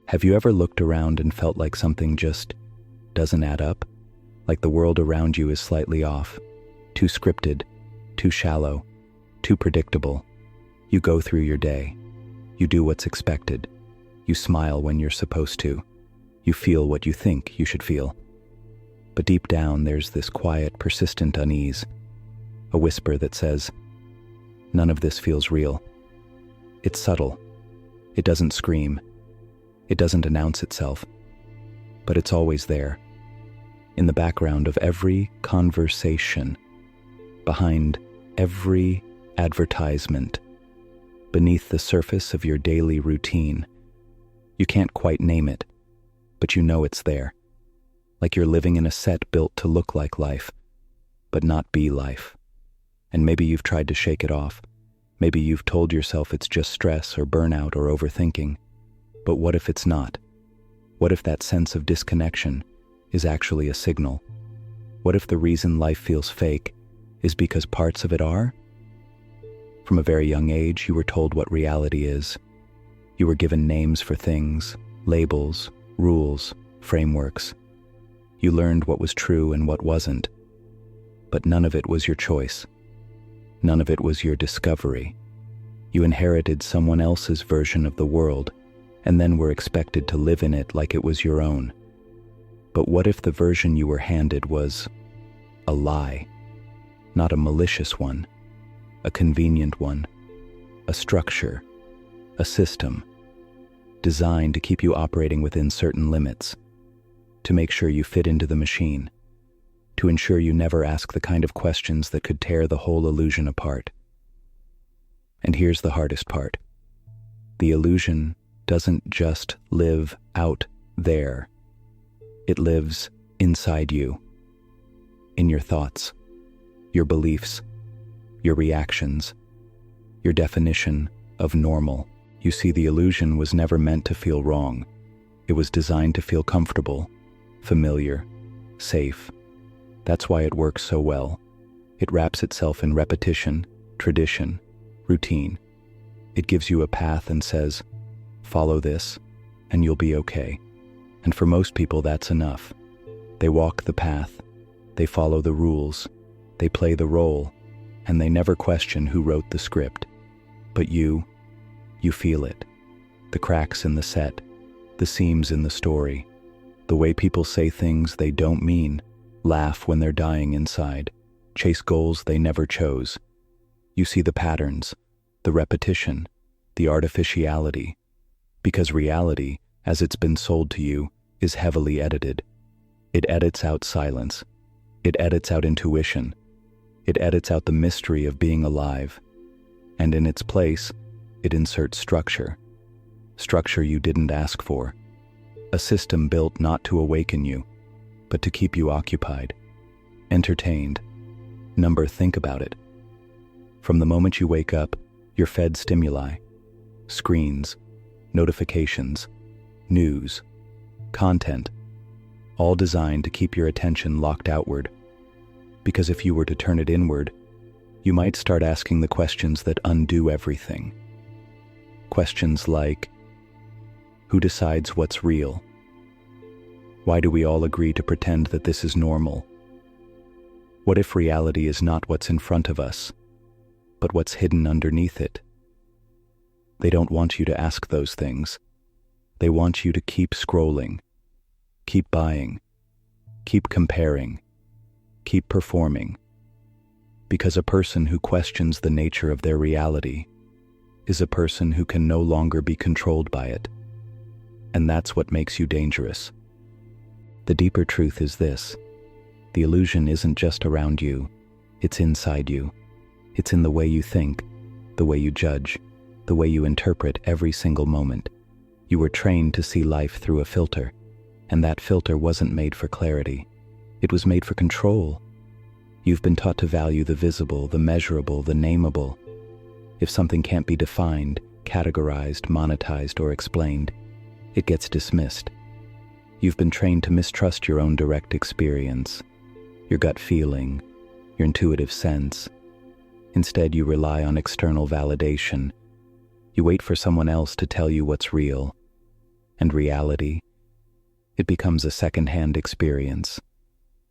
Have you ever looked around and felt like something just doesn't add up? Like the world around you is slightly off, too scripted, too shallow, too predictable. You go through your day. You do what's expected. You smile when you're supposed to. You feel what you think you should feel. But deep down, there's this quiet, persistent unease, a whisper that says, none of this feels real. It's subtle. It doesn't scream. It doesn't announce itself. But it's always there, in the background of every conversation, behind every advertisement, beneath the surface of your daily routine. You can't quite name it, but you know it's there, like you're living in a set built to look like life, but not be life. And maybe you've tried to shake it off. Maybe you've told yourself it's just stress or burnout or overthinking. But what if it's not? What if that sense of disconnection is actually a signal? What if the reason life feels fake is because parts of it are? From a very young age, you were told what reality is. You were given names for things, labels, rules, frameworks. You learned what was true and what wasn't. But none of it was your choice. None of it was your discovery. You inherited someone else's version of the world, and then were expected to live in it like it was your own. But what if the version you were handed was a lie? Not a malicious one, a convenient one, a structure, a system, designed to keep you operating within certain limits, to make sure you fit into the machine, to ensure you never ask the kind of questions that could tear the whole illusion apart. And here's the hardest part. The illusion doesn't just live out there. It lives inside you, in your thoughts, your beliefs, your reactions, your definition of normal. You see, the illusion was never meant to feel wrong. It was designed to feel comfortable, familiar, safe. That's why it works so well. It wraps itself in repetition, tradition, routine. It gives you a path and says, follow this, and you'll be okay. And for most people, that's enough. They walk the path, they follow the rules, they play the role, and they never question who wrote the script. But you feel it. The cracks in the set, the seams in the story, the way people say things they don't mean, laugh when they're dying inside, chase goals they never chose. You see the patterns, the repetition, the artificiality, because reality, as it's been sold to you, is heavily edited. It edits out silence. It edits out intuition. It edits out the mystery of being alive. And in its place, it inserts structure. Structure you didn't ask for. A system built not to awaken you, but to keep you occupied, entertained. Think about it. From the moment you wake up, you're fed stimuli, screens, notifications, news, content, all designed to keep your attention locked outward. Because if you were to turn it inward, you might start asking the questions that undo everything. Questions like, who decides what's real? Why do we all agree to pretend that this is normal? What if reality is not what's in front of us, but what's hidden underneath it? They don't want you to ask those things. They want you to keep scrolling, keep buying, keep comparing, keep performing. Because a person who questions the nature of their reality is a person who can no longer be controlled by it. And that's what makes you dangerous. The deeper truth is this: the illusion isn't just around you, it's inside you. It's in the way you think, the way you judge, the way you interpret every single moment. You were trained to see life through a filter, and that filter wasn't made for clarity. It was made for control. You've been taught to value the visible, the measurable, the nameable. If something can't be defined, categorized, monetized, or explained, it gets dismissed. You've been trained to mistrust your own direct experience, your gut feeling, your intuitive sense. Instead, you rely on external validation. You wait for someone else to tell you what's real. And reality, it becomes a second-hand experience,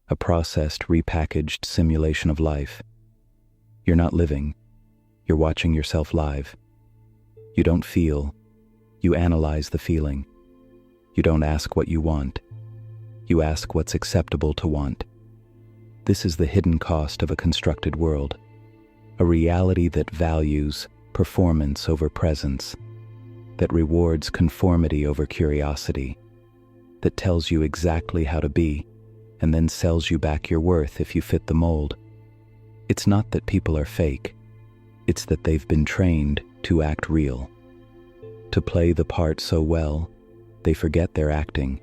a processed, repackaged simulation of life. You're not living, you're watching yourself live. You don't feel, you analyze the feeling. You don't ask what you want, you ask what's acceptable to want. This is the hidden cost of a constructed world, a reality that values performance over presence, that rewards conformity over curiosity, that tells you exactly how to be, and then sells you back your worth if you fit the mold. It's not that people are fake, it's that they've been trained to act real, to play the part so well, they forget they're acting.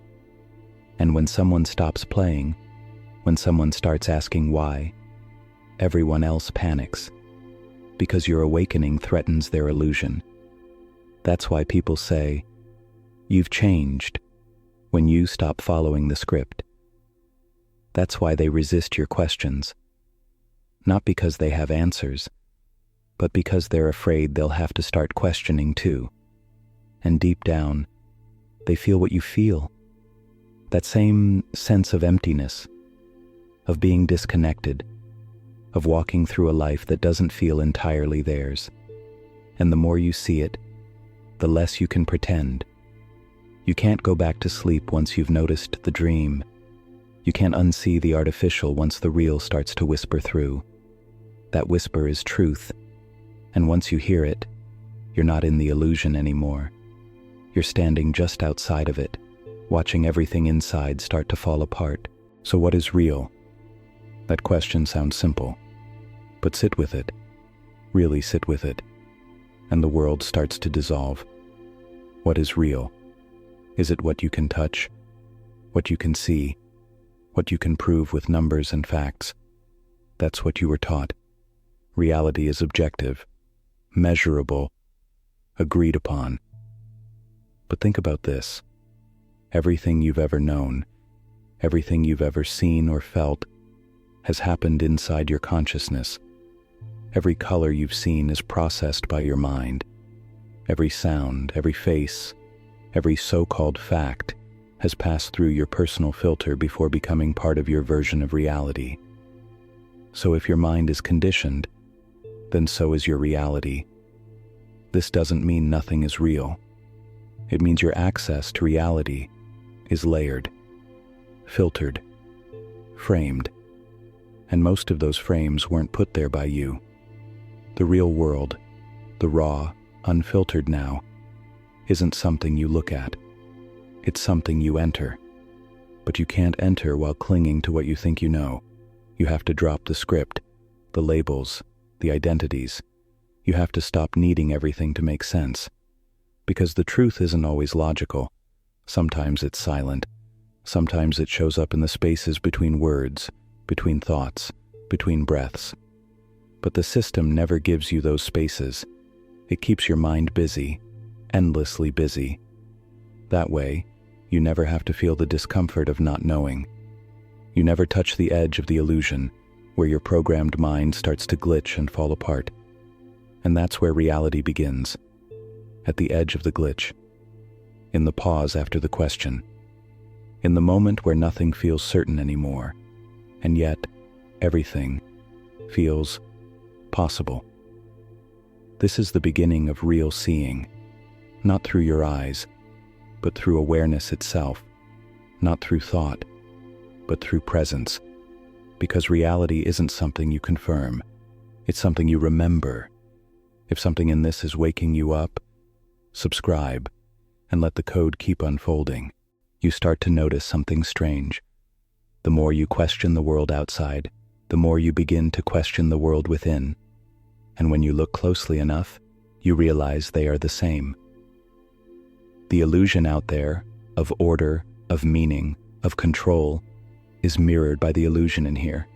And when someone stops playing, when someone starts asking why, everyone else panics, because your awakening threatens their illusion. That's why people say, "You've changed," when you stop following the script. That's why they resist your questions, not because they have answers, but because they're afraid they'll have to start questioning too. And deep down, they feel what you feel, that same sense of emptiness, of being disconnected, of walking through a life that doesn't feel entirely theirs. And the more you see it, the less you can pretend. You can't go back to sleep once you've noticed the dream. You can't unsee the artificial once the real starts to whisper through. That whisper is truth, and once you hear it, you're not in the illusion anymore. You're standing just outside of it, watching everything inside start to fall apart. So what is real? That question sounds simple, but sit with it, really sit with it, and the world starts to dissolve. What is real? Is it what you can touch, what you can see, what you can prove with numbers and facts? That's what you were taught. Reality is objective, measurable, agreed upon. But think about this. Everything you've ever known, everything you've ever seen or felt, has happened inside your consciousness. Every color you've seen is processed by your mind. Every sound, every face, every so-called fact has passed through your personal filter before becoming part of your version of reality. So if your mind is conditioned, then so is your reality. This doesn't mean nothing is real. It means your access to reality is layered, filtered, framed, and most of those frames weren't put there by you. The real world, the raw, unfiltered now, isn't something you look at. It's something you enter. But you can't enter while clinging to what you think you know. You have to drop the script, the labels, the identities. You have to stop needing everything to make sense. Because the truth isn't always logical. Sometimes it's silent. Sometimes it shows up in the spaces between words, between thoughts, between breaths. But the system never gives you those spaces. It keeps your mind busy, endlessly busy. That way, you never have to feel the discomfort of not knowing. You never touch the edge of the illusion, where your programmed mind starts to glitch and fall apart. And that's where reality begins. At the edge of the glitch. In the pause after the question. In the moment where nothing feels certain anymore. And yet, everything feels possible. This is the beginning of real seeing. Not through your eyes, but through awareness itself. Not through thought, but through presence. Because reality isn't something you confirm. It's something you remember. If something in this is waking you up, subscribe, and let the code keep unfolding. You start to notice something strange. The more you question the world outside, the more you begin to question the world within. And when you look closely enough, you realize they are the same. The illusion out there of order, of meaning, of control, is mirrored by the illusion in here.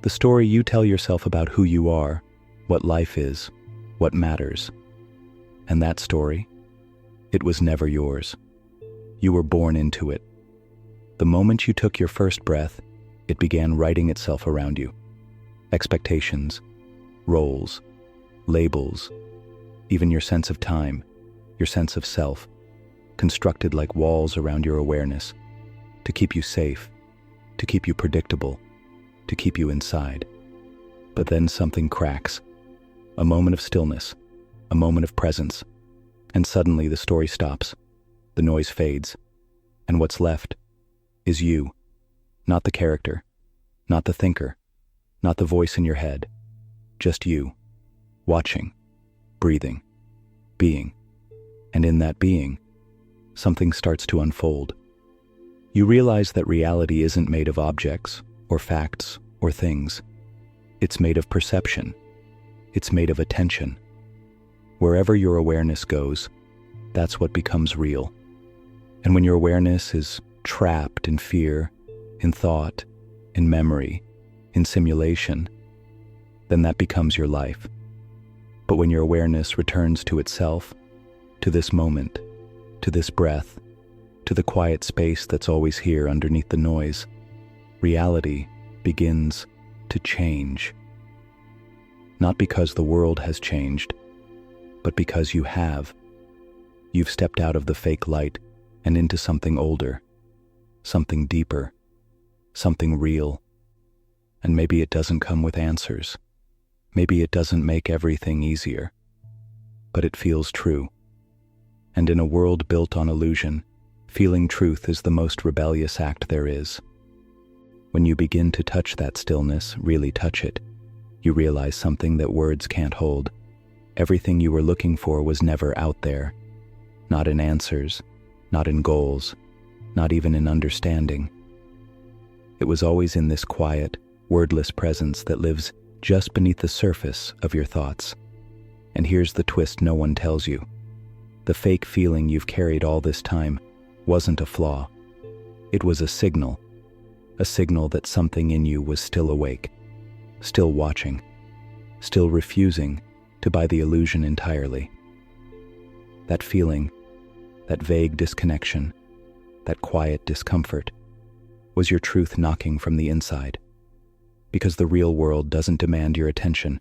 The story you tell yourself about who you are, what life is, what matters. And that story, it was never yours. You were born into it. The moment you took your first breath, it began writing itself around you. Expectations, roles, labels, even your sense of time, your sense of self. constructed like walls around your awareness, to keep you safe, to keep you predictable, to keep you inside. But then something cracks. A moment of stillness, a moment of presence, and suddenly the story stops, the noise fades, and what's left is you, not the character, not the thinker, not the voice in your head, just you, watching, breathing, being. And in that being, something starts to unfold. You realize that reality isn't made of objects, or facts, or things. It's made of perception. It's made of attention. Wherever your awareness goes, that's what becomes real. And when your awareness is trapped in fear, in thought, in memory, in simulation, then that becomes your life. But when your awareness returns to itself, to this moment, to this breath, to the quiet space that's always here underneath the noise, reality begins to change. Not because the world has changed, but because you have. You've stepped out of the fake light and into something older, something deeper, something real. And maybe it doesn't come with answers. Maybe it doesn't make everything easier, but it feels true. And in a world built on illusion, feeling truth is the most rebellious act there is. When you begin to touch that stillness, really touch it, you realize something that words can't hold. Everything you were looking for was never out there. Not in answers, not in goals, not even in understanding. It was always in this quiet, wordless presence that lives just beneath the surface of your thoughts. And here's the twist no one tells you. The fake feeling you've carried all this time wasn't a flaw. It was a signal that something in you was still awake, still watching, still refusing to buy the illusion entirely. That feeling, that vague disconnection, that quiet discomfort, was your truth knocking from the inside. Because the real world doesn't demand your attention.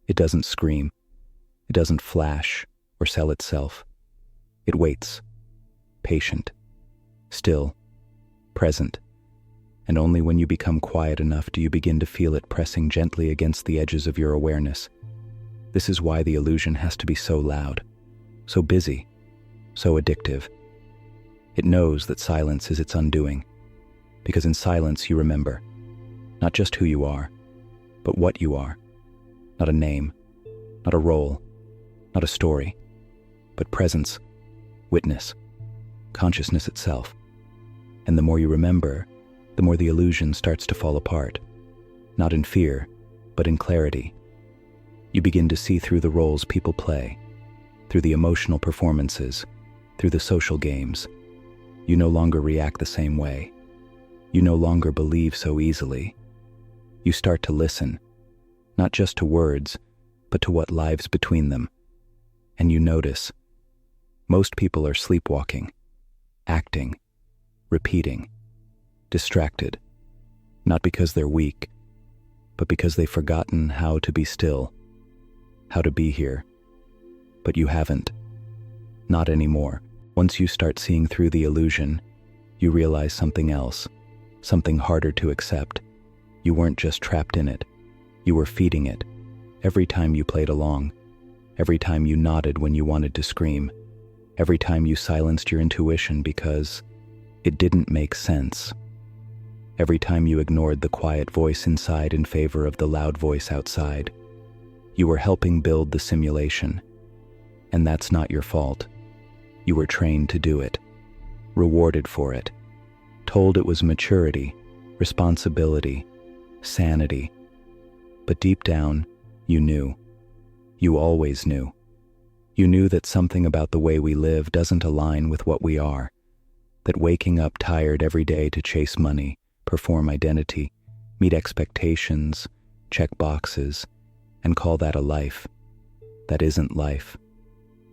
It doesn't scream. It doesn't flash or sell itself. It waits, patient, still, present. And only when you become quiet enough do you begin to feel it pressing gently against the edges of your awareness. This is why the illusion has to be so loud, so busy, so addictive. It knows that silence is its undoing, because in silence you remember, not just who you are, but what you are. Not a name, not a role, not a story, but presence, witness, consciousness itself. And the more you remember, the more the illusion starts to fall apart, not in fear, but in clarity. You begin to see through the roles people play, through the emotional performances, through the social games. You no longer react the same way. You no longer believe so easily. You start to listen, not just to words, but to what lives between them. And you notice, most people are sleepwalking, acting, repeating, distracted, not because they're weak, but because they've forgotten how to be still, how to be here. But you haven't. Not anymore. Once you start seeing through the illusion, you realize something else, something harder to accept. You weren't just trapped in it. You were feeding it. Every time you played along, every time you nodded when you wanted to scream, every time you silenced your intuition because it didn't make sense. Every time you ignored the quiet voice inside in favor of the loud voice outside, you were helping build the simulation. And that's not your fault. You were trained to do it, rewarded for it, told it was maturity, responsibility, sanity. But deep down, you knew. You always knew. You knew that something about the way we live doesn't align with what we are, that waking up tired every day to chase money, perform identity, meet expectations, check boxes, and call that a life. That isn't life.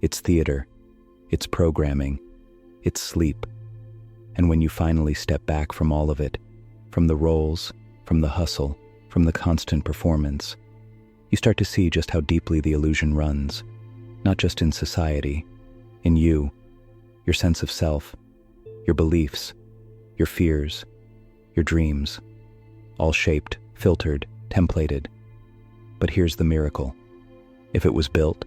It's theater. It's programming. It's sleep. And when you finally step back from all of it, from the roles, from the hustle, from the constant performance, you start to see just how deeply the illusion runs, not just in society, in you, your sense of self, your beliefs, your fears, your dreams, all shaped, filtered, templated. But here's the miracle. If it was built,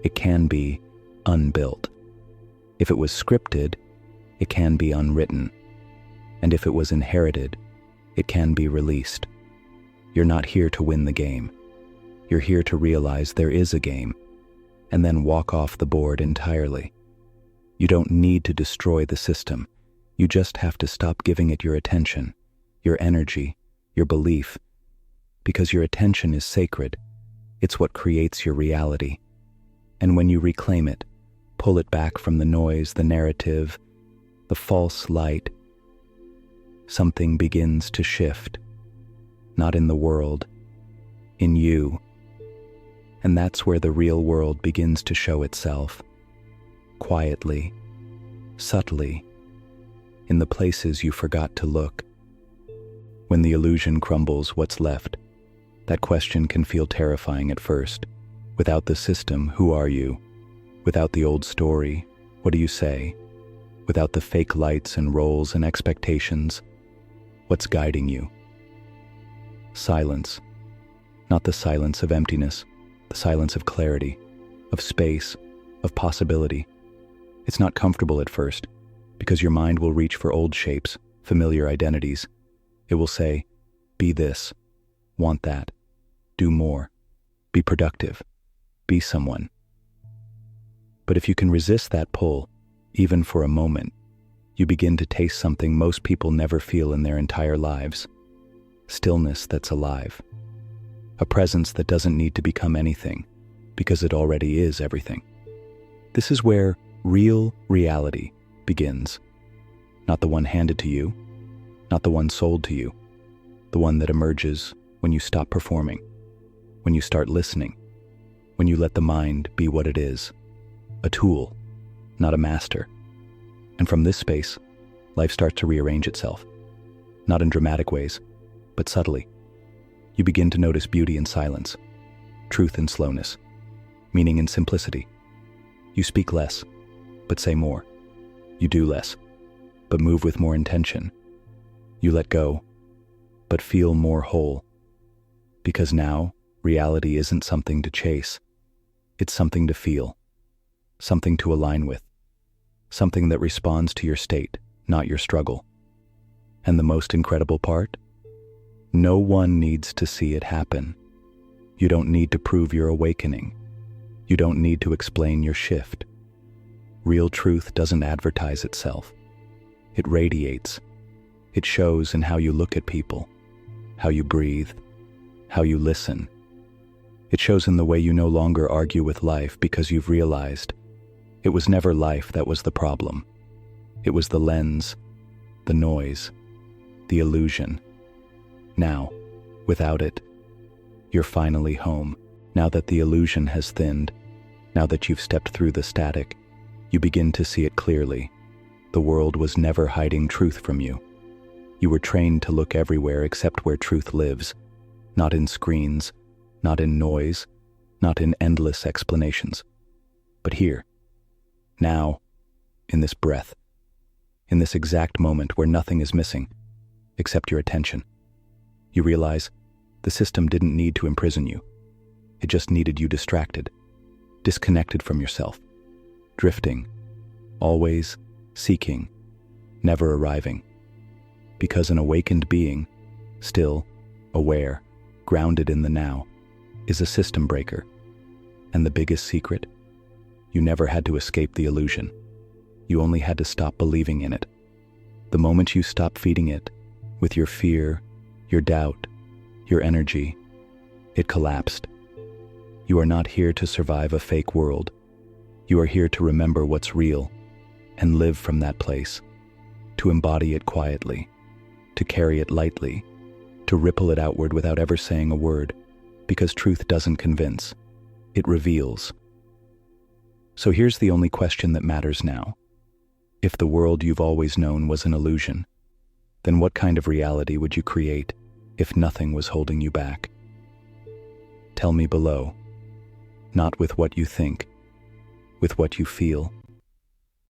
it can be unbuilt. If it was scripted, it can be unwritten. And if it was inherited, it can be released. You're not here to win the game. You're here to realize there is a game, and then walk off the board entirely. You don't need to destroy the system. You just have to stop giving it your attention, your energy, your belief, because your attention is sacred. It's what creates your reality. And when you reclaim it, pull it back from the noise, the narrative, the false light, something begins to shift. Not in the world, in you. And that's where the real world begins to show itself. Quietly, subtly, in the places you forgot to look. When the illusion crumbles, what's left? That question can feel terrifying at first. Without the system, who are you? Without the old story, what do you say? Without the fake lights and roles and expectations, what's guiding you? Silence. Not the silence of emptiness, the silence of clarity, of space, of possibility. It's not comfortable at first, because your mind will reach for old shapes, familiar identities. It will say, be this, want that, do more, be productive, be someone. But if you can resist that pull, even for a moment, you begin to taste something most people never feel in their entire lives. Stillness that's alive. A presence that doesn't need to become anything, because it already is everything. This is where real reality begins. Not the one handed to you, not the one sold to you, the one that emerges when you stop performing, when you start listening, when you let the mind be what it is, a tool, not a master. And from this space, life starts to rearrange itself, not in dramatic ways, but subtly. You begin to notice beauty in silence, truth in slowness, meaning in simplicity. You speak less, but say more. You do less, but move with more intention. You let go, but feel more whole. Because now, reality isn't something to chase. It's something to feel, something to align with, something that responds to your state, not your struggle. And the most incredible part? No one needs to see it happen. You don't need to prove your awakening. You don't need to explain your shift. Real truth doesn't advertise itself. It radiates. It shows in how you look at people, how you breathe, how you listen. It shows in the way you no longer argue with life because you've realized it was never life that was the problem. It was the lens, the noise, the illusion. Now, without it, you're finally home. Now that the illusion has thinned, now that you've stepped through the static, you begin to see it clearly. The world was never hiding truth from you. You were trained to look everywhere except where truth lives, not in screens, not in noise, not in endless explanations, but here, now, in this breath, in this exact moment where nothing is missing except your attention. You realize the system didn't need to imprison you. It just needed you distracted, disconnected from yourself, drifting, always seeking, never arriving. Because an awakened being, still, aware, grounded in the now, is a system breaker. And the biggest secret? You never had to escape the illusion. You only had to stop believing in it. The moment you stop feeding it, with your fear, your doubt, your energy, it collapsed. You are not here to survive a fake world. You are here to remember what's real and live from that place, to embody it quietly, to carry it lightly, to ripple it outward without ever saying a word, because truth doesn't convince, it reveals. So here's the only question that matters now. If the world you've always known was an illusion, then what kind of reality would you create if nothing was holding you back? Tell me below, not with what you think, with what you feel.